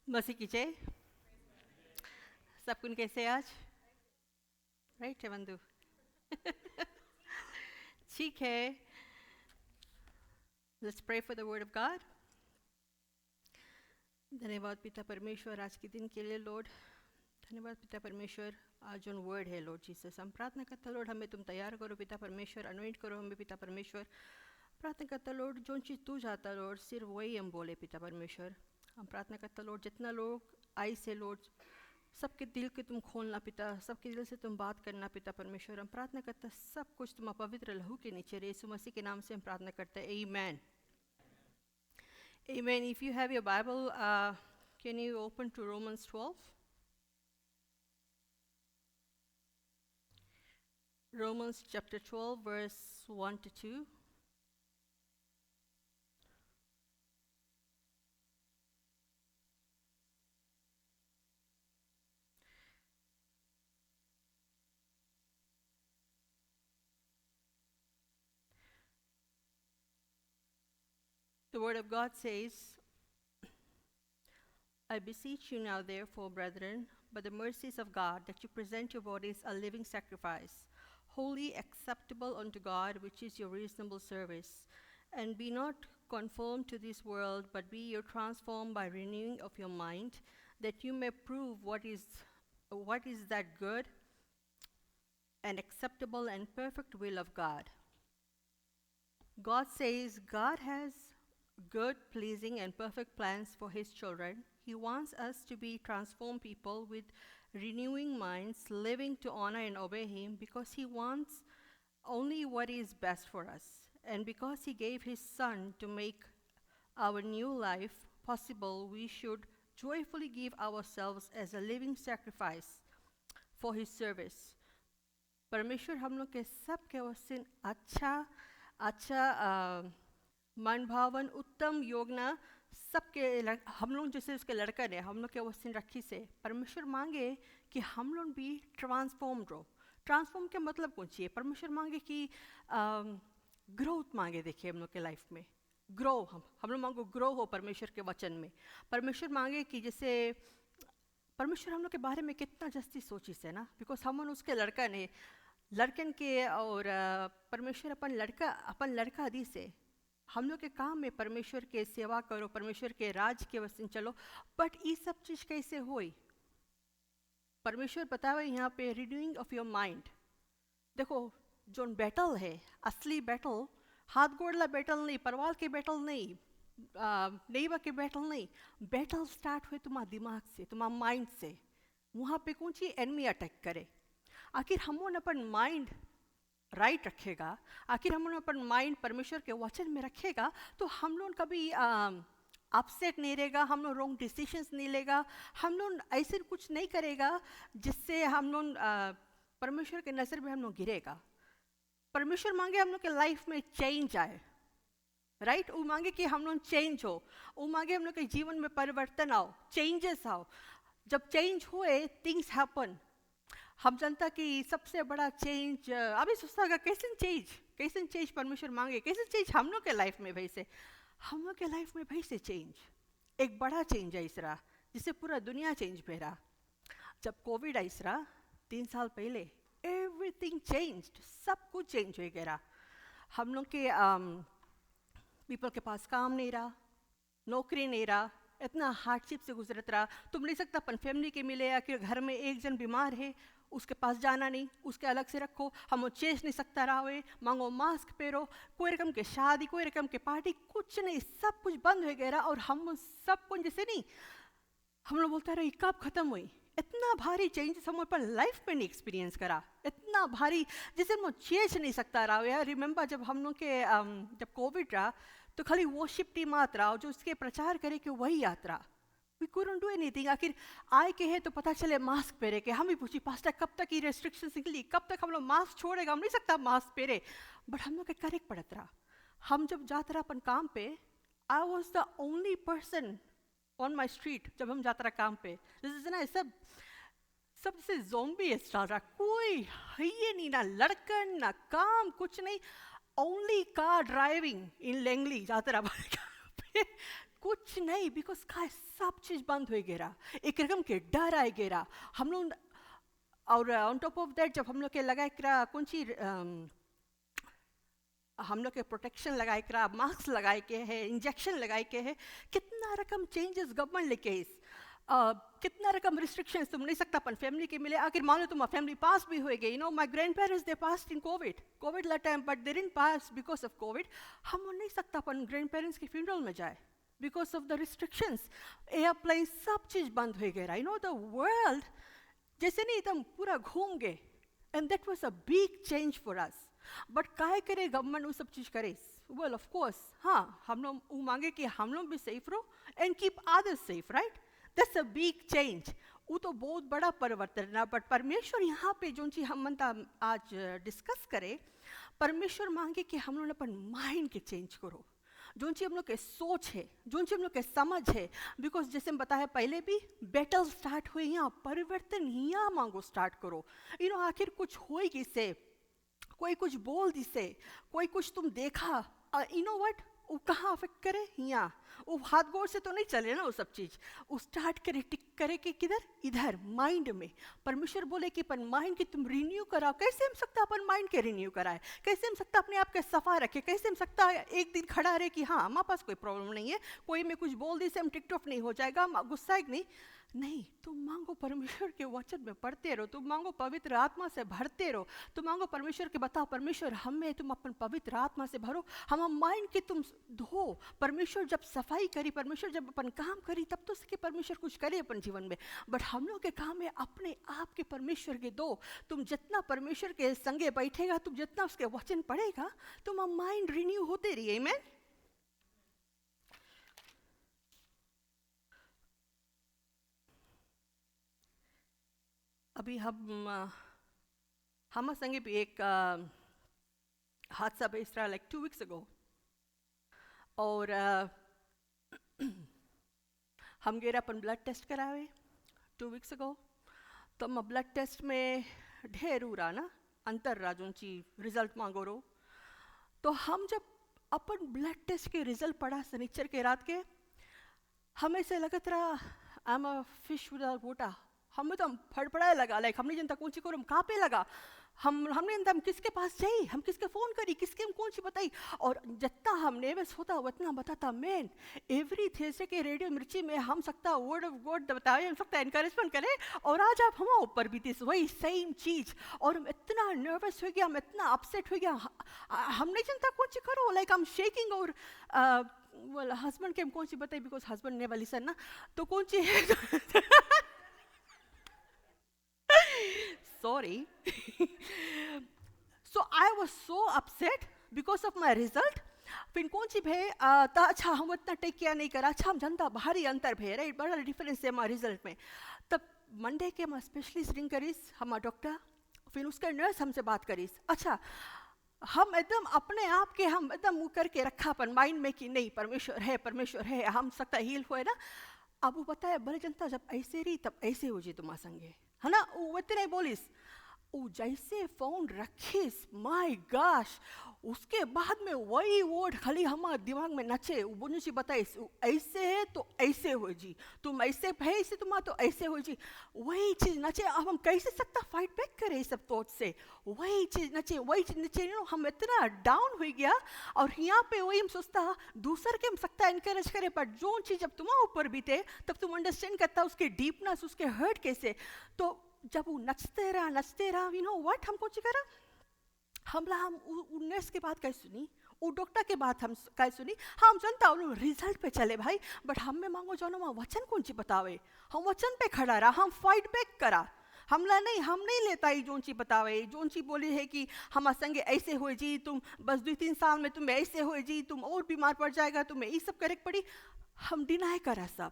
मसीह की जय। सब कुन कैसे हैं आज? राइट है बंधु। ठीक है। Let's pray for the word of God. धन्यवाद पिता परमेश्वर आज के दिन के लिए लॉर्ड। धन्यवाद पिता परमेश्वर आज जो वर्ड है लॉर्ड जीसस, हम प्रार्थना करते लॉर्ड हमें तुम तैयार करो पिता परमेश्वर, अनॉइंट करो हमें पिता परमेश्वर। प्रार्थना करता लॉर्ड जो चीज़ तू चाहता लॉर्ड सिर्फ वही हम बोले पिता परमेश्वर। हम प्रार्थना करता लॉर्ड जितना लोग आई से लॉर्ड सबके दिल के तुम खोलना पिता, सबके दिल से तुम बात करना पिता परमेश्वर। हम प्रार्थना करते सब कुछ तुम पवित्र लहू के नीचे यीशु मसीह के नाम से हम प्रार्थना करते हैं। आमीन। Amen. If you have your Bible, can you open to Romans 12? Romans chapter 12, verse 1 to 2. The Word of God says, I beseech you now, therefore, brethren, by the mercies of God, that you present your bodies a living sacrifice, wholly acceptable unto God, which is your reasonable service. And be not conformed to this world, but be ye transformed by renewing of your mind, that you may prove what is that good and acceptable and perfect will of God. God says God has good, pleasing, and perfect plans for his children. He wants us to be transformed people with renewing minds, living to honor and obey him because he wants only what is best for us. And because he gave his son to make our new life possible, we should joyfully give ourselves as a living sacrifice for his service. परमेश्वर हम लोग के सब के वचन अच्छा मन भावन उत्तम योजना सबके हम लोग जैसे उसके लड़का ने हम लोग के वचन रखी से परमेश्वर मांगे कि हम लोग भी ट्रांसफॉर्म हो। ट्रांसफॉर्म के मतलब कौन सी है? परमेश्वर मांगे कि ग्रोथ मांगे। देखिए हम लोग के लाइफ में ग्रो, हम लोग मांगो ग्रो हो परमेश्वर के वचन में। परमेश्वर मांगे कि जैसे परमेश्वर हम लोग के बारे में कितना जस्ती सोची से ना, बिकॉज हम उसके लड़का ने लड़कन के और परमेश्वर अपन लड़का आदि से हम लोग के काम में परमेश्वर के सेवा करो, परमेश्वर के राज के वचन चलो। बट ये सब चीज़ कैसे होई? परमेश्वर बतावे यहाँ पे रिन्यूइंग ऑफ योर माइंड। देखो जो बैटल है, असली बैटल हाथ गोड़ला बैटल नहीं, परवाल के बैटल नहीं, नेबा के बैटल नहीं। बैटल स्टार्ट हुए तुम्हारे दिमाग से, तुम्हारे माइंड से। वहाँ पे कौन सी एनिमी अटैक करे? आखिर हम अपन माइंड राइट रखेगा, आखिर हम अपन माइंड परमेश्वर के वचन में रखेगा तो हम लोग कभी अपसेट नहीं रहेगा, हम लोग रॉन्ग डिसीजंस नहीं लेगा, हम लोग ऐसे कुछ नहीं करेगा जिससे हम लोग परमेश्वर के नज़र में हम लोग गिरेगा। परमेश्वर मांगे हम लोग के लाइफ में चेंज आए, राइट? वो मांगे कि हम लोग चेंज हो, वो मांगे हम लोग के जीवन में परिवर्तन आओ, चेंजेस आओ। जब चेंज हुए थिंग्स हैपन। हम जनता की सबसे बड़ा चेंज अभी सोचता होगा कैसे चेंज परमेश्वर मांगे, कैसे चेंज हम लोग के लाइफ में भाई से, हम लोग के लाइफ में भाई से चेंज एक बड़ा चेंज है इस रहा जिससे पूरा दुनिया चेंज पे रहा। जब कोविड आई रहा 3 साल पहले, एवरीथिंग चेंज्ड, सब कुछ चेंज हो गया। हम लोग के पीपल के पास काम नहीं रहा, नौकरी नहीं रहा, इतना हार्डशिप से गुजरत रहा। तुम नहीं सकता अपन फैमिली के मिले या कि घर में एक जन बीमार है उसके पास जाना नहीं, उसके अलग से रखो, हम चेंज नहीं सकता रहा, मांगो मास्क पहनो, कोई रकम के शादी, कोई रकम के पार्टी, कुछ नहीं, सब कुछ बंद हो गया। और हम सब कुछ जैसे नहीं, हम लोग बोलते रहे कब खत्म हुई। इतना भारी चेंजेस हम अपन लाइफ में नहीं एक्सपीरियंस करा, इतना भारी जैसे हम चेंज नहीं सकता रहा यार। रिमेंबर जब हम लोग के जब कोविड रहा तो खाली वर्शिप टीम आता और जो उसके प्रचार करे कि वही यात्रा, वी couldn't do anything। आखिर आए के है तो पता चले मास्क पहने के, हम ही पूछी पास्टर कब तक ये रेस्ट्रिक्शंस निकली, कब तक हम लोग मास्क छोड़ेगा, हम नहीं सकता मास्क पहने। बट हम लोग के करेक्ट पड़त रहा। हम जब जाते रहा अपन काम पे, I was the only person on my street जब हम जाते रहा काम पे। जैसे ना सब से ज़ोंबी स्टाइल रहा, कोई है ही नहीं, ना लड़कन ना काम कुछ नहीं, ओनली कार ड्राइविंग इन लेंगली जाते रहा पे। कुछ नहीं, बिकॉज काय सब चीज बंद हो गेरा, एक रकम के डर आए गेरा हम लोग। और ऑन टॉप ऑफ दैट जब हम लोग के लगाए करा कौन सी हम लोग के प्रोटेक्शन लगाए करा, मास्क लगाए के है, इंजेक्शन लगाए के है, कितना रकम चेंजेस गवर्नमेंट लेके इस कितना रकम रिस्ट्रिक्शंस तुम नहीं सकता अपन फैमिली के मिले। अगर मान लो तुम फैमिली पास भी हो गए, my grandparents they pass in covid ला time, but they didn't pass because of covid. हम नहीं सकता अपन ग्रैंड पेरेंट्स के फ्यूनरल में जाए because of the restrictions. Airplane सब चीज बंद हो गया, द वर्ल्ड जैसे नहीं एकदम पूरा घूम गए, and that was a big change for us. But काय करे गवर्नमेंट वो सब चीज करे? वेल ऑफ कोर्स हाँ, हम लोग वो मांगे कि हम लोग भी सेफ रहो and keep others safe, right? That's a big change. वो तो बहुत बड़ा परिवर्तन है। बट परमेश्वर यहाँ पे जो चीज हम मनता आज डिस्कस करे, परमेश्वर मांगे कि हम लोग अपन माइंड के चेंज करो, जो चीज हम लोग के सोच है, जो चीज हम लोग के समझ है। बिकॉज जैसे हम बताया पहले भी, बैटल स्टार्ट हुए यहाँ, परिवर्तन यहाँ मांगो स्टार्ट करो। आखिर कुछ होएगी से, कोई कुछ बोल दिसे, कोई कुछ तुम देखा, व्हाट वो कहाँ अफेक्ट करे? यहाँ वो हाथ गोड़ से तो नहीं चले ना वो सब चीज, वो स्टार्ट करे टिक करे कि किधर? इधर माइंड में। परमेश्वर बोले कि अपन माइंड की तुम रिन्यू कराओ। कैसे हम सकता अपन माइंड के रिन्यू कराए? कैसे हम सकता अपने आप के सफा रखे? कैसे हम सकता एक दिन खड़ा रहे कि हाँ हमारे पास कोई प्रॉब्लम नहीं है, कोई में कुछ बोल दी से हम टिकटॉक नहीं हो जाएगा, गुस्सा नहीं। तुम मांगो, परमेश्वर के वचन में पढ़ते रहो, तुम मांगो पवित्र आत्मा से भरते रहो, तुम मांगो परमेश्वर के बताओ परमेश्वर हमें तुम अपन पवित्र आत्मा से भरो, हम माइंड के तुम धो। परमेश्वर जब सफाई करी, परमेश्वर जब अपन काम करी, तब तो सके परमेश्वर कुछ करे अपन जीवन में। बट हम लोग के काम है अपने आप के परमेश्वर के दो। तुम जितना परमेश्वर के संगे बैठेगा, तुम जितना उसके वचन पढ़ेगा, तुम माइंड रिन्यू होते रहिए। आमीन। अभी हम संगे भी एक हादसा बेच रहा, लाइक 2 weeks ago, और हम गए अपन ब्लड टेस्ट करावे 2 weeks ago। तो हम ब्लड टेस्ट में ढेर रहा ना अंतर रहा, जो ची रिजल्ट मांगो रो। तो हम जब अपन ब्लड टेस्ट के रिजल्ट पढ़ा शनिचर के रात के, हमें से लगत रहा I am a fish without water. हमें तो फड़फड़ाए लगा, लाइक हमने जनता कौन सी करो, हम कहाँ पे लगा, हमने जनता हम किसके पास जाई, हम किसके फ़ोन करी, किसके हम कौन सी बताई। और जितना हम नेवस होता उतना बताता। मैन एवरी थर्सडे के रेडियो मिर्ची में हम सकता वर्ड ऑफ गॉड बताए, हम सकता एनकरेजमेंट करें, और आज आप हम ऊपर भी थी वही सेम चीज़। और हम इतना नर्वस हो गया, हम इतना अपसेट हो गया, हमने जनता कौन सी करो, लाइक हम शेकिंग। और हस्बैंड के हम कौन सी बताई, बिकॉज हस्बैंड नेवर लिसन ना, तो कौन सी है sorry so I was so upset because of my result। फिर कौन सी भे अच्छा हम इतना टेक किया नहीं करा, अच्छा हम जनता भारी अंतर भे, राइट, बड़ा डिफरेंस है हमारे रिजल्ट में। तब मंडे के हम स्पेशलिस्ट रिंग करीस हमारा डॉक्टर, फिर उसका नर्स हमसे बात करीस। अच्छा हम एकदम अपने आप के हम एकदम मुँह करके रखा अपन माइंड में कि नहीं परमेश्वर है, हम सकता हील हुए ना। अब वो बताया बड़े जनता जब ऐसे रही तब ऐसे हो जी तुम्हारे संगे, है ना। वो इतने बोलिस, वो जैसे फोन रखीस, माय गॉश, उसके बाद में वही वर्ड खाली हमारे दिमाग में नचे। वो बोलने से बताइस, ऐसे है तो ऐसे हो जी, तुम ऐसे है इसे तुम्हारा तो ऐसे हो जी, वही चीज नचे। अब हम कैसे सकता फाइट बैक करें सब थॉट से? वही चीज नचे, वही चीज नचे। हम इतना डाउन हो गया। और यहाँ पे वही हम सोचता दूसर के हम सकता इनकरेज करे, पर जो चीज जब तुम्हारे ऊपर बीते तब तुम अंडरस्टैंड करता उसके डीपनेस, उसके हर्ट कैसे। तो जब वो नचते रहा व्हाट हम कुछ करा, हम नर्स के बात कैसे सुनी, वो डॉक्टर के बात हम कैसे सुनी, हम जनता रिजल्ट पे चले भाई। बट हम में मांगो जानो वचन कौन सी बतावे, हम वचन पे खड़ा रहा, हम फाइट बैक करा। हम नहीं लेता ही जोन ची बतावे, जोन ची बोली है कि हमारे संगे ऐसे हो जी, तुम बस 2-3 साल में तुम्हें ऐसे हो जी, तुम और बीमार पड़ जाएगा, तुम्हें ये सब करे पड़ी। हम डिनाई करा सब,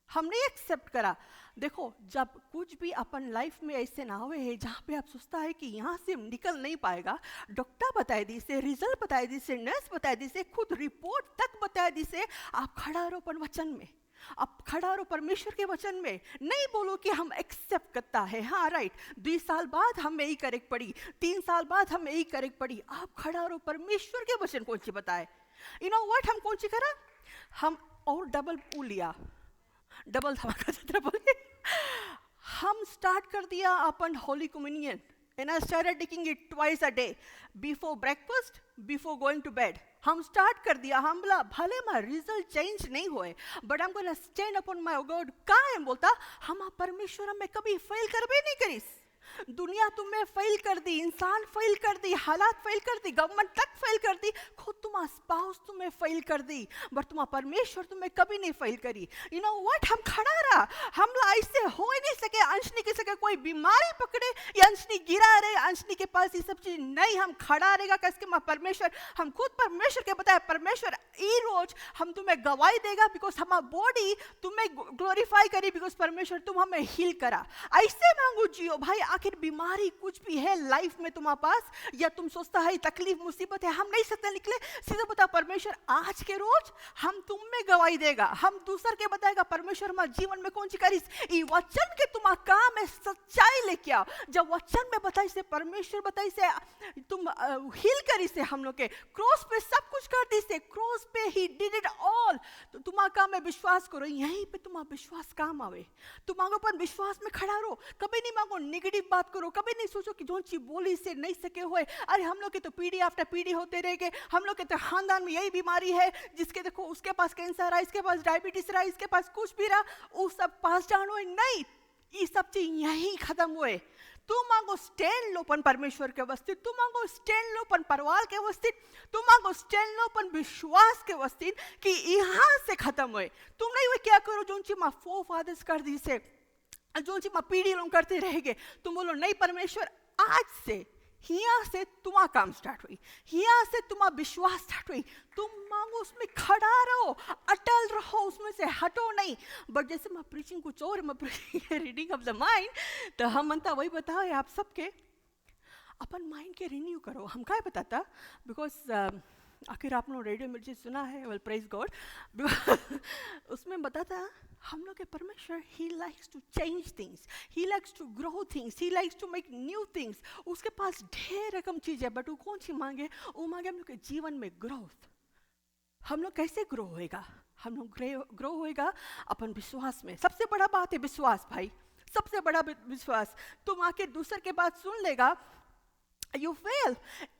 हम नहीं एक्सेप्ट करा। देखो जब कुछ भी अपन लाइफ में ऐसे ना हुए है जहाँ पे आप सोचता है कि यहाँ से निकल नहीं पाएगा, डॉक्टर बताए दी से, रिजल्ट बताए दी से, नर्स बताए दी से, खुद रिपोर्ट तक बताए दी से, आप खड़ा रहो अपन वचन में, आप खड़ा रहो परमेश्वर के वचन में। नहीं बोलो कि हम एक्सेप्ट करता है, हाँ राइट 2 साल बाद हम यही करेक्ट पड़ी, 3 साल बाद हम यही करेक्ट पड़ी। आप खड़ा रहो, परमेश्वर के वचन कौन सी बताए। व्हाट हम कौन सी करा, हम और डबल पू लिया, डबल धमाका जितना बोले। हम स्टार्ट कर दिया अपन holy communion, and I started taking it twice a day, before breakfast, before going to bed. हम स्टार्ट कर दिया, हम बोला भले हमारा रिजल्ट चेंज नहीं हुए, बट हम gonna stand upon my God. का है बोलता हम परमेश्वर में कभी फेल कर भी नहीं करीस। दुनिया तुम्हें फेल कर दी, इंसान फेल कर दी, हालात फेल कर दी, गवर्नमेंट तक फेल कर दी, खुद तुम्हारा स्पाउस तुम्हें फेल कर दी, बट तुम्हारा परमेश्वर तुम्हें कभी नहीं फेल करी। यू नो व्हाट, हम खड़ा रहा, हम ऐसे हो ही नहीं सके, अंशनी के सके कोई बीमारी पकड़े या अंशनी गिरा रहे, अंशनी के पास ये सब चीज नहीं, हम खड़ा रहेगा कैसे माँ परमेश्वर, हम खुद परमेश्वर के बताए परमेश्वर ई रोज हम तुम्हें गवाही देगा, बिकॉज हमारा बॉडी तुम्हें ग्लोरीफाई करी, बिकॉज परमेश्वर तुम हमें हील करा। ऐसे मांगो जियो भाई, आखिर बीमारी कुछ भी है लाइफ में तुम्हारे पास, या तुम सोचता है तकलीफ मुसीबत है हम नहीं सकते निकले, सीधा बता परमेश्वर आज के रोज हम तुम में गवाही देगा, हम दूसर के बताएगा परमेश्वर हमारे जीवन में कौन सी करी, ये वचन के तुम्हारा काम है सच्चाई लेके आओ। जब वचन में बताई से परमेश्वर बताई से तुम हील करी से, हम लोग के क्रॉस पे सब कुछ कर दी से, क्रॉस पे ही डिड इट ऑल। तो तुम्हारा काम है विश्वास करो, यहीं पे तुम्हारा विश्वास काम आवे, तुम मांगो पर विश्वास में खड़ा रहो, कभी नहीं मांगो नेगेटिव बात करो, कभी नहीं सोचो कि जो चीज बोली से नहीं सके हुए, अरे हम लोग के तो पीढ़ी आफ्टर पीढ़ी होते रहेंगे, हम लोग के तो खानदान में यही बीमारी है, जिसके देखो उसके पास कैंसर रहा, इसके पास डायबिटीज रहा, इसके पास कुछ भी रहा, वो सब पास डाउन हुए, नहीं, ये सब चीज यहीं खत्म हुए। तुम मांगो स्टैंड लो पन परमेश्वर के वस्ती, तुम मांगो स्टैंड लो पन परिवार के वस्ती, तुम मांगो स्टैंड लो पन विश्वास के वस्ती कि यहाँ से खत्म हुए। तुम नहीं हुए क्या करो जो चीज माँ फोर फादर्स कर दी से, जो चीज माँ पीढ़ी लोग करते रहेंगे, तुम बोलो नहीं परमेश्वर आज से यहाँ से तुम्हारा काम स्टार्ट हुई, यहाँ से तुम्हारा विश्वास स्टार्ट हुई, तुम मांगो उसमें खड़ा रहो, अटल रहो, उसमें से हटो नहीं। बट जैसे मैं प्रीचिंग कुछ और, मैं रीडिंग ऑफ द माइंड, तो हम मनता वही बताओ आप सबके अपन माइंड के रिन्यू करो। हम क्या बताता, बिकॉज आखिर आप लोग रेडियो मिर्ची सुना है, वेल प्रेज गॉड, उसमें बताता हम लोग के परमेश्वर he likes to change things, he likes to grow things, he likes to make new things. उसके पास ढेर रकम चीज़ है, बट वो कौन सी मांगे, वो मांगे हम लोग के जीवन में ग्रोथ। हम लोग कैसे ग्रो होएगा, हम लोग ग्रो होएगा अपन विश्वास में। सबसे बड़ा बात है विश्वास भाई, सबसे बड़ा विश्वास। तुम आके दूसर के बात सुन लेगा, यू फेल।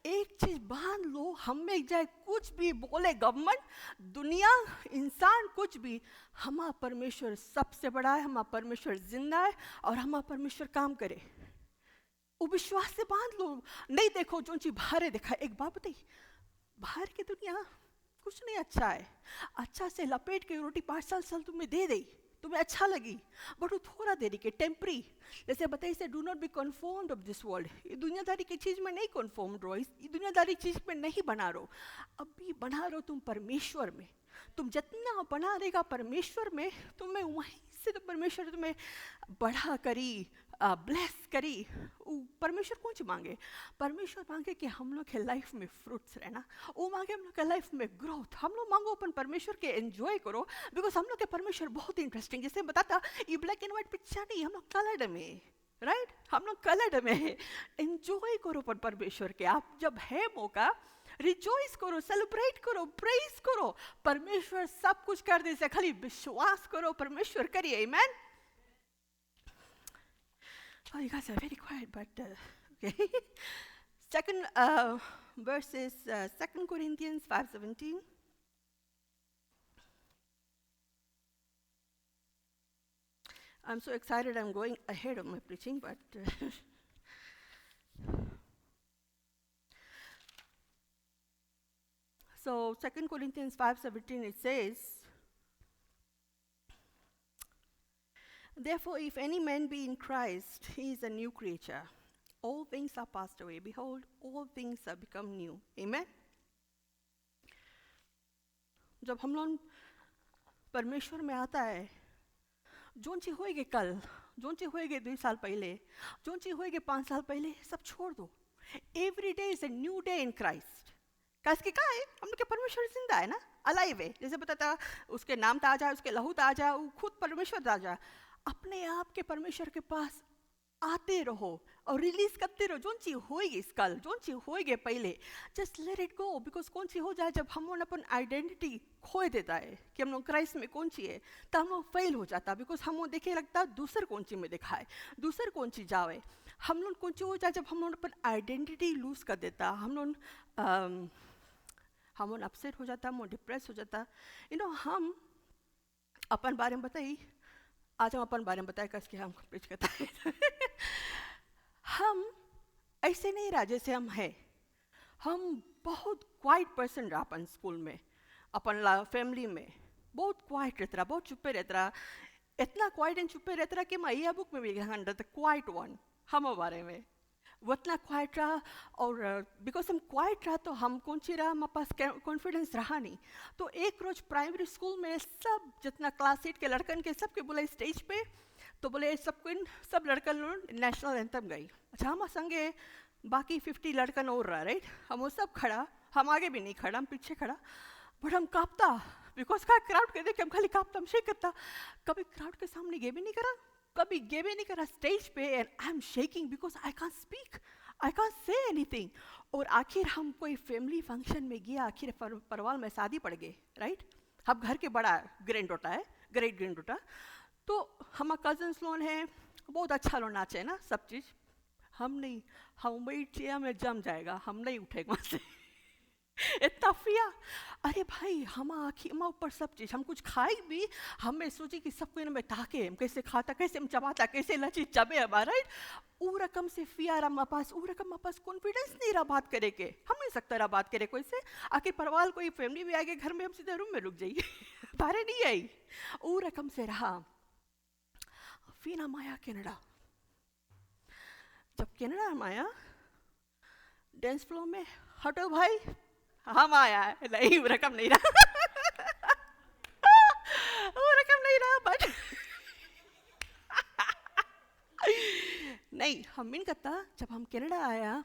एक चीज बांध लो, हमें जाए कुछ भी बोले गवर्नमेंट, दुनिया, इंसान, कुछ भी, हमारा परमेश्वर सबसे बड़ा है, हमारा परमेश्वर जिंदा है और हमारा परमेश्वर काम करे। वो विश्वास से बांध लो। नहीं देखो जो चीज बाहर दिखा, एक बात बताइए, बाहर की दुनिया कुछ नहीं अच्छा है, अच्छा से लपेट के रोटी 5 साल तुम्हें दे दे, तुम्हें अच्छा लगी, बट वो थोड़ा देरी के टेम्परी। जैसे बताइए से do not be confirmed of this world, ये दुनियादारी की चीज़ में नहीं कन्फर्म्ड रहो, ये दुनियादारी चीज़ में नहीं बना रहो, अभी बना रहो तुम परमेश्वर में। तुम जितना बना रहेगा परमेश्वर में, तुम्हें वहीं से तो परमेश्वर तुम्हें बढ़ा करी, ब्लेस करी। परमेश्वर कौन सी मांगे, परमेश्वर मांगे कि हम लोग के लाइफ में फ्रूट्स रहना, वो मांगे हम लोग के लाइफ में ग्रोथ। हम लोग मांगो अपन परमेश्वर के एंजॉय करो, बिकॉज हम लोग के परमेश्वर बहुत इंटरेस्टिंग, जैसे बताता ये ब्लैक एंड व्हाइट पिक्चर नहीं, हम लोग कलर्ड में, राइट, हम लोग कलर्ड में है। एंजॉय करो अपन परमेश्वर के, आप जब है मौका रिजॉइस करो, सेलिब्रेट करो, प्रेज करो, परमेश्वर सब कुछ कर दे से, खाली विश्वास करो परमेश्वर करिए। आमेन। Oh, you guys are very quiet, but okay. Second verse is 2 Corinthians 5:17. I'm so excited I'm going ahead of my preaching, but so 2 Corinthians 5:17 it says, therefore, if any man be in Christ, he is a new creature. All things are passed away. Behold, all things are become new. Amen. जब हम लोग परमेश्वर में आता है, zone चीज होएगी कल, जोन चीज होएगी 2 साल पहले, जोन चीज होएगी 5 साल पहले, सब छोड़ दो। Every day is a new day in Christ. कैसे क्या है, हम लोग के परमेश्वर जिंदा है ना, अलाइव है। जैसे बताता उसके नाम ताजा, उसके लहू ताजा, वो खुद परमेश्वर ताजा। अपने आप के परमेश्वर के पास आते रहो और रिलीज करते रहो। जोन चीज होएगी कल, जोन चीज होएगे पहले, just let it go. Because कौन सी हो जाए जब हम लोग अपन आइडेंटिटी खो देता है कि हम लोग क्राइस्ट में कौन सी है, तो हम लोग फेल हो जाता। बिकॉज हम लोग देखे लगता दूसर कौन सी में दिखाए, दूसर कौन सी जावे। हम लोग कौन सी हो जाए जब हम लोग अपन आइडेंटिटी लूज कर देता, हम लोग अपसेट हो जाता, हम डिप्रेस हो जाता। हम अपन बारे में बताई, आज हम अपन बारे में बताए कैसे हम प्रीच करता है। हम ऐसे नहीं रहा जैसे हम है। हम बहुत क्वाइट पर्सन रहा अपन स्कूल में, अपन फैमिली में बहुत क्वाइट रहता, बहुत चुप्पे रहता। इतना क्वाइट एंड चुप्पे रहता कि मैं यह बुक में भी लिखा था क्वाइट वन हम बारे में। वो इतना क्वाइट रहा, और बिकॉज हम क्वाइट रहा तो हम कौन सी रहा, हमारे पास कॉन्फिडेंस रहा नहीं। तो एक रोज प्राइमरी स्कूल में सब जितना क्लास 8 के लड़कन के सबके बोले स्टेज पे, तो बोले सब लड़कन नेशनल एंथम गई। अच्छा, हम संगे बाकी 50 लड़कन और रहा, राइट। हम वो सब खड़ा, हम आगे भी नहीं खड़ा, हम पीछे खड़ा, बट हम कांपता। बिकॉज का क्राउड के देख के हम खाली कांपता, हम शेक करता। कभी क्राउड के सामने गे भी नहीं करा, कभी गे भी नहीं करा स्टेज पे, and I am shaking because I can't speak, I can't say anything. और आखिर हम कोई फैमिली फंक्शन में गया, आखिर परवाल में शादी पड़ गए, राइट। हम घर के बड़ा ग्रैंड डॉटर है, ग्रेट ग्रैंड डॉटर। तो हमारा कजन्स लोग हैं, बहुत अच्छा लोग नाचे ना सब चीज़। हम नहीं, हम वही चेयर में जम जाएगा, हम नहीं उठेगा वहाँ से। इतना फिया। अरे भाई, हम आखिर हम ऊपर सब चीज़, हम कुछ खाई भी, हमें सोची कि सबको में ताके हम कैसे खाता, कैसे हम चबाता, कैसे लची चबे हमारा, राइट। वो रकम से फिया रहा हमारे पास, वो रकम हमारे पास कॉन्फिडेंस नहीं रहा बात करे के। हम नहीं सकता रहा बात करे कोई से। आखिर परिवार कोई फैमिली भी आ गए घर में, हम सीधे रूम में रुक जाइए, बाहर नहीं आई। वो रकम से रहा। फिर हम आया कनाडा। जब कनाडा हम आया, डांस फ्लोर में हटो भाई, हम आया है, नहीं वो रकम नहीं रहा। वो रकम नहीं रहा, बट नहीं, हम नहीं करता। जब हम कनाडा आया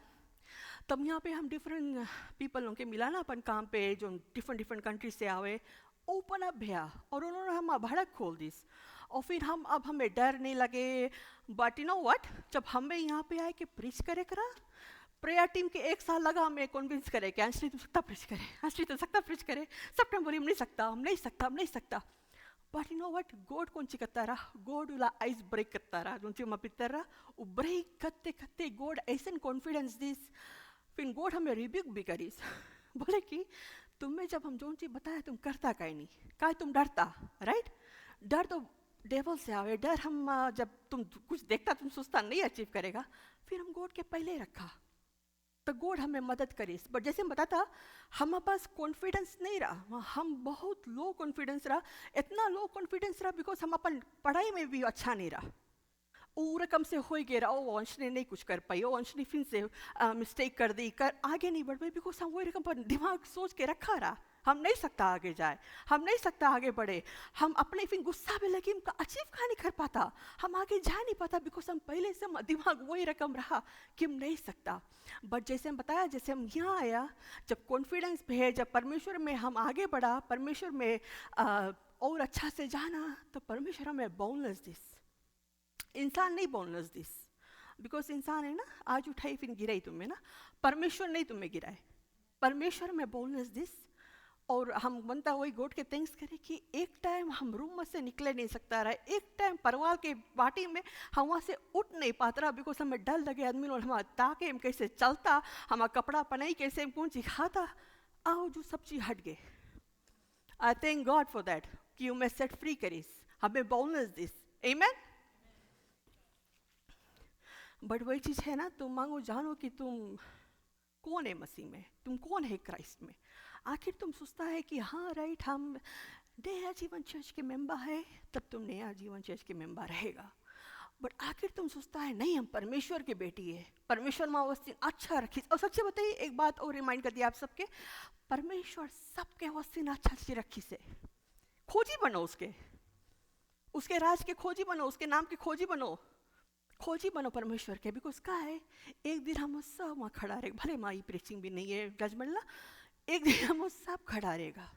तब यहाँ पे हम डिफरेंट पीपल के मिला ना अपन काम पे, जो डिफरेंट कंट्री से आवे, ओपन अप भैया, और उन्होंने हम भड़क खोल दी। और फिर अब हमें डर नहीं लगे। बट यू नो व्हाट, जब हमें यहाँ पे आए कि प्रीच करे करा, प्रेयर टीम के 1 साल लगा हमें कन्विंस करे कि अंशली तू सकता प्रीच करे, अंशली तू सकता प्रीच करे। सब टाइम बोली हम नहीं सकता, हम नहीं सकता, हम नहीं सकता। But you know what, God कौन सी करता रहा, गॉड वाला आइस ब्रेक करता रहा, जो मैं पितर रहा, वो ब्रेक करते करते गॉड ऐसा कॉन्फिडेंस दिस। फिर गॉड हमें रिब्यूक भी करीस, बोले कि तुम्हें जब हम जो चीज़ बताया तुम करता काहे नहीं, काहे तुम डरता, राइट। डर तो डेवल से आवे। डर हम जब तुम कुछ देखता तुम सोचता नहीं अचीव करेगा, फिर हम गॉड के पहले रखा तो गॉड हमें मदद करीस। बट जैसे हम बताता, हमारे पास कॉन्फिडेंस नहीं रहा, हम बहुत लो कॉन्फिडेंस रहा। इतना लो कॉन्फिडेंस रहा बिकॉज हम अपन पढ़ाई में भी अच्छा नहीं रहा। वो रकम से हो गया रहा, ओ अंश ने नहीं कुछ कर पाई, ओ अंश ने फिर से मिस्टेक कर दी, कर आगे नहीं बढ़ पाई बिकॉज हम वही रकम पर दिमाग सोच के रखा रहा, हम नहीं सकता आगे जाए, हम नहीं सकता आगे बढ़े। हम अपने फिर गुस्सा में लगे, हम अचीव कहाँ नहीं कर पाता, हम आगे जा नहीं पाता बिकॉज हम पहले से दिमाग वही रकम रहा कि हम नहीं सकता। बट जैसे हम बताया, जैसे हम यहाँ आया, जब कॉन्फिडेंस है, जब परमेश्वर में हम आगे बढ़ा, परमेश्वर में और अच्छा से जाना, तो परमेश्वर हमें बोनस दिस। इंसान नहीं बोनस दिस, बिकॉज इंसान है ना, आज उठाई फिर गिराई तुम्हें ना, परमेश्वर नहीं तुम्हें गिराए, परमेश्वर में बोनस दिस। और हम बनता वही गॉड के थैंक्स करें कि एक टाइम हम रूम में से निकले नहीं सकता रहा, एक टाइम परवाल के पार्टी में हम वहाँ से उठ नहीं पाता रहा बिकॉज हमें डर लगे आदमी लोग हमारा ताके हम कैसे चलता, हमारा कपड़ा पहनाई कैसे, हम कौन सी खाता, आओ जो सब चीज़ हट गए। आई थैंक गॉड फॉर दैट कि मैं सेट फ्री करीस, हमें बोनस दिस, आमेन। बट वही चीज़ है ना, तुम मांगो जानो कि तुम कौन है मसीह में, तुम कौन है क्राइस्ट में। आखिर तुम सोचता है कि हाँ राइट, हम नया जीवन चर्च के मेंबर है, तब तुम नया जीवन चर्च के मेंबर रहेगा। बट आखिर तुम सोचता है नहीं, हम परमेश्वर की बेटी है, परमेश्वर माँ वस्ती अच्छा रखी। और सच्चे बताइए, एक बात और रिमाइंड कर दिया आप सबके, परमेश्वर सबके वस्ती अच्छा से रखी से। खोजी बनो उसके राज के खोजी बनो, उसके नाम के खोजी बनो परमेश्वर के। बिकॉज का है, एक दिन हम सब वहाँ खड़ा रहेगा, भले माई प्रीचिंग भी नहीं है जजमेंट ला, एक दिन हम सब खड़ा रहेगा।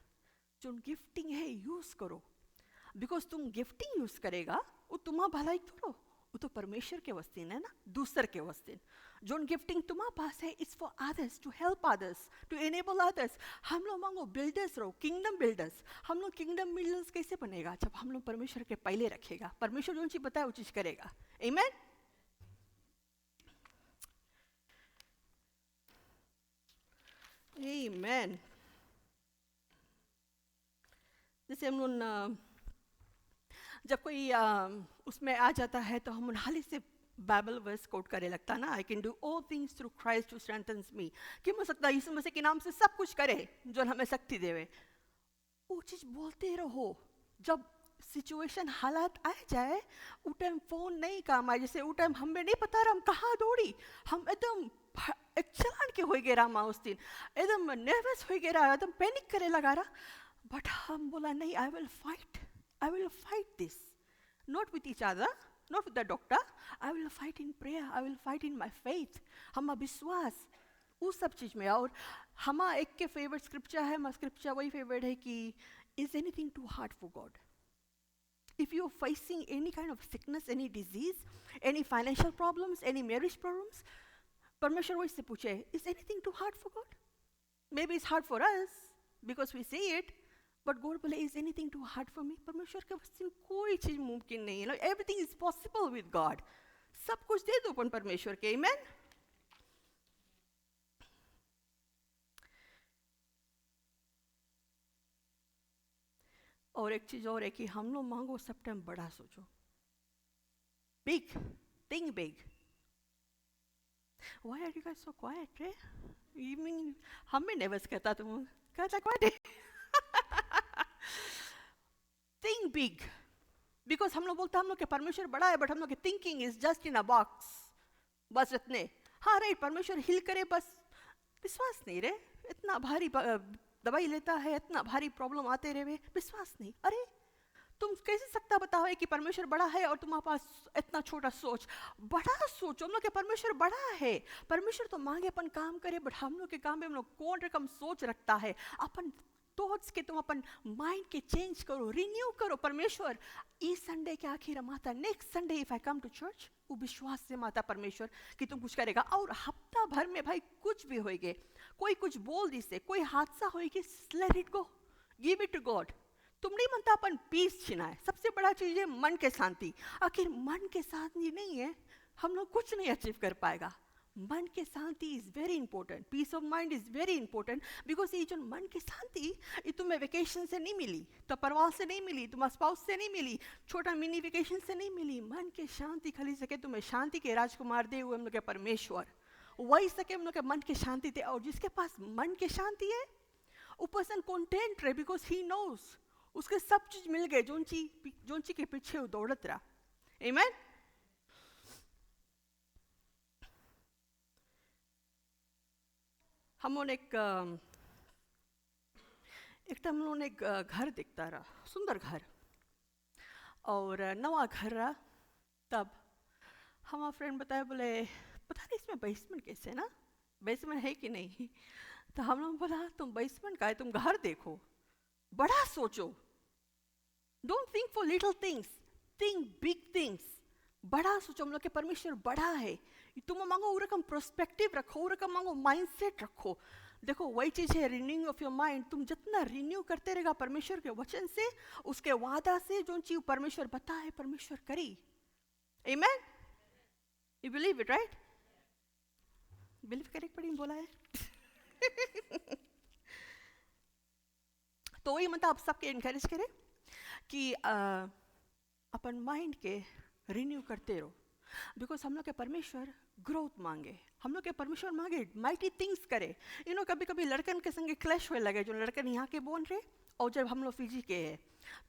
जो गिफ्टिंग है यूज करो, बिकॉज तुम गिफ्टिंग यूज करेगा वो तुम्हारा भलाई करो, वो तो परमेश्वर के वस्तीन है ना, दूसर के वस्तीन। जोन गिफ्टिंग तुम्हारे पास है, it's for others, to help others, to enable others. हम लोग मांगो बिल्डर्स रहो, किंगडम बिल्डर्स। हम लोग किंगडम बिल्डर्स कैसे बनेगा? जब हम लोग परमेश्वर के पहले रखेगा। परमेश्वर जो चीज बताए वो चीज करेगा। आमीन। आमीन। जैसे हम लोग जब कोई उसमें आ जाता है तो हम हाली से बाइबल वर्स कोट करे लगता ना, I can do all things through Christ who strengthens me. कि हो सकता है यीशु मसीह के नाम से सब कुछ करे जो हमें शक्ति देवे। वो चीज बोलते रहो। जब सिचुएशन हालात आ जाए, वो टाइम फोन नहीं काम आए। जैसे वो टाइम हमें नहीं पता रहा हम कहाँ दौड़ी, हम एकदम एक चलान के हो गए रहा उस दिन, एकदम नर्वस हो गए रहा, एकदम पैनिक करे लगा रहा। बट हम बोला नहीं, I will fight this, not with each other, not with the doctor. I will fight in prayer, I will fight in my faith. हमारा विश्वास उस सब चीज में। और हमारा एक के फेवरेट स्क्रिप्चर है, हमारा स्क्रिप्चर वही फेवरेट है कि is anything too hard for God? If you're facing any kind of sickness, any disease, any financial problems, any marriage problems, परमेश्वर वही से पूछे, is anything too hard for God? Maybe it's hard for us because we see it. But God बोले, is anything too hard for me? परमेश्वर के वस्तीन कोई चीज मुमकिन नहीं है। Everything is possible with God. सब कुछ दे दो अपन परमेश्वर के। Amen. और एक चीज और है कि हम लोग मांगो सब टाइम बड़ा सोचो। Big, think big. Why are you guys so quiet? You mean हमें nervous करता तुम? कहता quiet? Think big. Because हम लोग बोलते हैं हम लोग के परमेश्वर बड़ा है, बट हम लोग के thinking is just in a box. बस इतने, हाँ राइट, परमेश्वर हिल करे बस विश्वास नहीं रे। इतना भारी दवाई लेता है, इतना भारी प्रॉब्लम आते रहे, विश्वास नहीं। अरे तुम कैसे सकता बताओ कि परमेश्वर बड़ा है और तुम्हारे पास इतना छोटा सोच? बड़ा सोचो। हम लोग के परमेश्वर बड़ा है। परमेश्वर तो मांगे अपन काम करे, बट हम लोग के काम में हम लोग कौन रकम सोच रखता है। अपन थॉट्स के तुम अपन माइंड के चेंज करो, रिन्यू करो। परमेश्वर इस संडे के आखिर माता, next Sunday if I come to church, वो विश्वास से माता परमेश्वर कि तुम कुछ करेगा। और हफ्ता भर में भाई कुछ भी होएगे, कोई कुछ बोल दी से, कोई हादसा होएगी, let it go, give it to God. तुम नहीं मनता अपन पीस छिनाए। सबसे बड़ा चीज है मन के शांति। आखिर मन के शांति नहीं है, हम लोग कुछ नहीं अचीव कर पाएगा। मन के शांति is very important, peace of mind is very important. Because ये जो मन की शांति, ये तुम्हें वेकेशन से नहीं मिली, तो परिवार से नहीं मिली, तुम्हारे स्पाउस से नहीं मिली, छोटा मिनी वेकेशन से नहीं मिली। मन के शांति खाली सके तुम्हें शांति के राजकुमार दे हुए हम लोग के परमेश्वर, वही सके हम लोग के मन के शांति दे। और जिसके पास मन के शांति है वो पर्सन कॉन्टेंट रहे, बिकॉज ही नोज उसके सब चीज मिल गए जोन चीज के पीछे वो दौड़त रहा। आमीन। हम लोग एक टाइम हम लोग एक घर दिखता रहा, सुंदर घर, और नवा घर रहा। तब हमारा फ्रेंड बताया, बोले पता नहीं इसमें बेसमेंट कैसे है ना, बेसमेंट है कि नहीं। तो हम लोग बोला तुम बेसमेंट का है, तुम घर देखो, बड़ा सोचो। Don't think for little things, think big things. बड़ा सोचो। हम लोग के परमेश्वर बड़ा है। तुम मांगो वो रकम प्रोस्पेक्टिव रखो, वो रकम मांगो माइंडसेट रखो। देखो वही चीज है रिन्यूइंग ऑफ योर माइंड। तुम जितना रिन्यू करते रहेगा परमेश्वर के वचन से, उसके वादा से, जो चीज परमेश्वर बता है परमेश्वर करी। आमीन। You believe it right? Believe correct पढ़ी बोला है। तो वही मतलब आप सबके इनकरेज करें कि अपन माइंड के रिन्यू करते रहो। बिकॉज हम लोग के परमेश्वर ग्रोथ मांगे, हम लोग के परमेश्वर मांगे माइटी थिंग्स करे। कभी कभी लड़कन के संगे क्लैश होने लगे, जो लड़कन यहाँ के बोल रहे और जब हम लोग फिजी के हैं,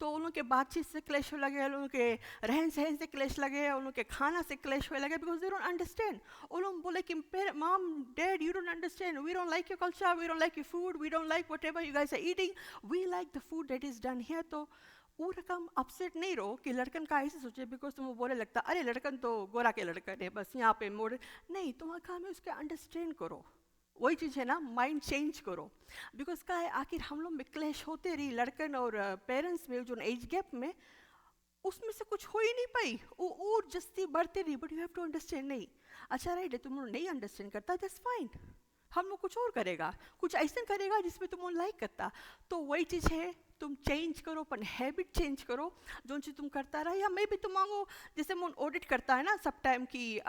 तो उन लोग के बातचीत से क्लैश हो लगे, उन लोग के रहन सहन से क्लैश लगे, उन लोग के खाना से क्लैश हो लगे, बिकॉज दे डोंट अंडरस्टैंड। उन लोग बोले कि mom dad you don't understand, we don't like your culture, we don't like your food, we don't like whatever you guys are eating, we like the food that is done here. तो वो रकम upset नहीं रहो कि लड़कन का ऐसे सोचे, बिकॉज तुम बोले लगता अरे लड़कन तो गोरा के लड़कन है, बस यहाँ पे मोड़ नहीं। तुम्हारा काम है उसके अंडरस्टैंड करो। वही चीज़ है ना, माइंड चेंज करो। बिकॉज क्या है, आखिर हम लोग में क्लैश होते रही लड़कन और पेरेंट्स में, जो एज गैप में उसमें से कुछ हो ही नहीं पाई, वो और जस्ती बढ़ते रही। But you have to understand, नहीं अच्छा राइट है, तुम लोग नहीं अंडरस्टैंड करता, दैट्स फाइन, हम लोग कुछ और करेगा, कुछ ऐसा करेगा जिसमें तुम लाइक करता। तो वही चीज़ है, तुम चेंज करो, अपन हैबिट चेंज करो, जो चीज़ तुम करता रहा। या मे भी तुम मांगो, जैसे मन ऑडिट करता है ना सब टाइम की,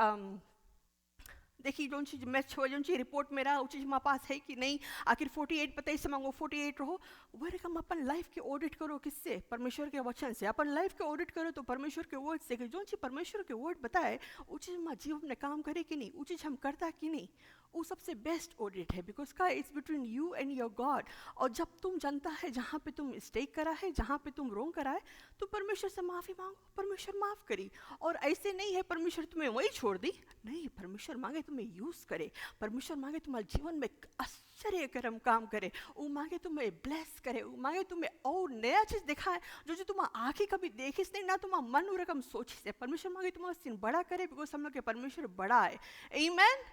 देखिए जो चीज़ मैच हो, जो चीज़ रिपोर्ट मेरा वो चीज़ हमारे पास है कि नहीं, आखिर 48 बताइए से मांगो 48 रहो। वह रकम अपन लाइफ के ऑडिट करो, किससे? परमेश्वर के वचन से। अपन लाइफ के ऑडिट करो तो परमेश्वर के वर्ड से, कि जो चीज़ परमेश्वर के वर्ड बताए वो चीज़ हमारे जीवन में काम करे कि नहीं, वो चीज़ हम करता कि नहीं, वो सबसे बेस्ट ऑडिट है। बिकॉज का it's between you and your God. और जब तुम जानता है जहाँ पे तुम मिस्टेक करा है, जहाँ पे तुम रोंग करा है, तो परमेश्वर से माफ़ी मांगो, परमेश्वर माफ़ करी। और ऐसे नहीं है परमेश्वर तुम्हें वही छोड़ दी, नहीं, परमेश्वर मांगे तुम्हें यूज़ करे, परमेश्वर मांगे तुम्हारे जीवन में आश्चर्य कर्म काम करे, वो मांगे तुम्हें ब्लेस करे, वो मांगे तुम्हें और नया चीज़ दिखाए जो तुम आँखें कभी देखिस नहीं ना, तुम मन वो रकम सोची से। परमेश्वर मांगे तुम्हारा सीन बड़ा करे, बिकॉज हम लोग के परमेश्वर बड़ा है। आमीन।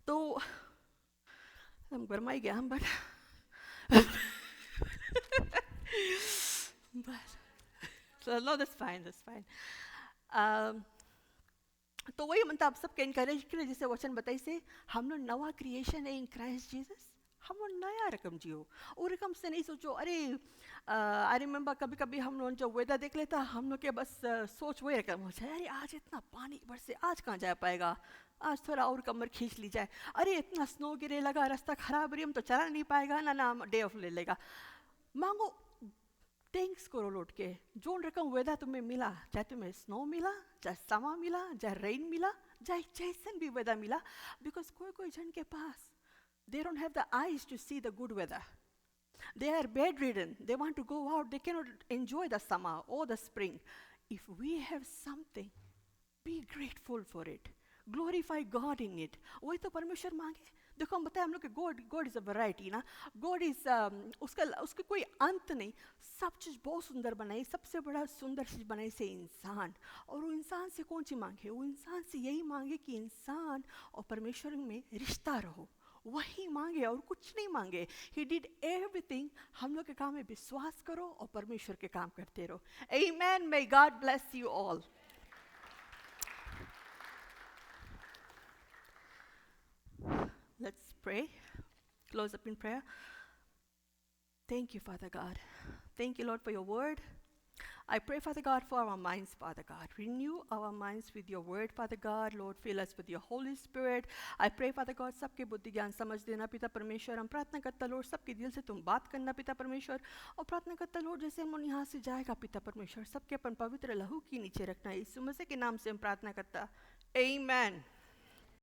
तो हम गरमाई गया हम, but no that's fine, that's fine. तो वही मतलब आप सबके इनकरेज के लिए, जैसे वचन बताई से हम लोग नवा क्रिएशन है इन क्राइस्ट जीसस, हम लोग नया रकम जियो। वो रकम से नहीं सोचो, अरे आई रिमेंबर कभी कभी हम लोग जो वेदर देख लेता, हम लोग के बस सोच वही रकम हो जाए, अरे आज इतना पानी बरसे, आज कहाँ जा पाएगा, आज थोड़ा और कमर खींच ली जाए, अरे इतना स्नो गिरे लगा, रास्ता खराब रही, हम तो चला नहीं पाएगा ना, ना डे ऑफ ले लेगा। मांगो, थैंक्स करो लौट के, जो रकम वेदर तुम्हें मिला, चाहे तुम्हें स्नो मिला, चाहे समा मिला, चाहे रेन मिला, चाहे जैसन भी वेदर मिला। बिकॉज कोई कोई जन के पास they don't have the eyes to see the good weather, they are bedridden, they want to go out, they cannot enjoy the summer or the spring. If we have something, be grateful for it, glorify God in it. वही तो परमेश्वर मांगे। देखो हम बताए हम लोग के गॉड इज अ वैरायटी ना, गॉड इज उसका कोई अंत नहीं, सब चीज़ बहुत सुंदर बनाई, सबसे बड़ा सुंदर चीज़ बनाई से इंसान। और वो इंसान से कौन सी मांगे, वो इंसान से यही मांगे कि इंसान और परमेश्वर में रिश्ता रहो, वही मांगे और कुछ नहीं मांगे। He did everything. हम लोग के काम में विश्वास करो और परमेश्वर के काम करते रहो। आमीन। May God bless you all. Let's pray. Close up in prayer. Thank you, Father God. Thank you, Lord, for your word. I pray, Father God, for our minds, Father God. Renew our minds with your word, Father God. Lord, fill us with your Holy Spirit. I pray, Father God, सबके बुद्धि ज्ञान समझ देना पिता परमेश्वर। हम प्रार्थना करता Lord, सबके दिल से तुम बात करना पिता परमेश्वर। और प्रार्थना करता Lord, जैसे हम यहाँ से जाएगा पिता परमेश्वर, सबके अपन पवित्र लहू के नीचे रखना। यीशु मसीह के नाम से हम प्रार्थना करता। Amen.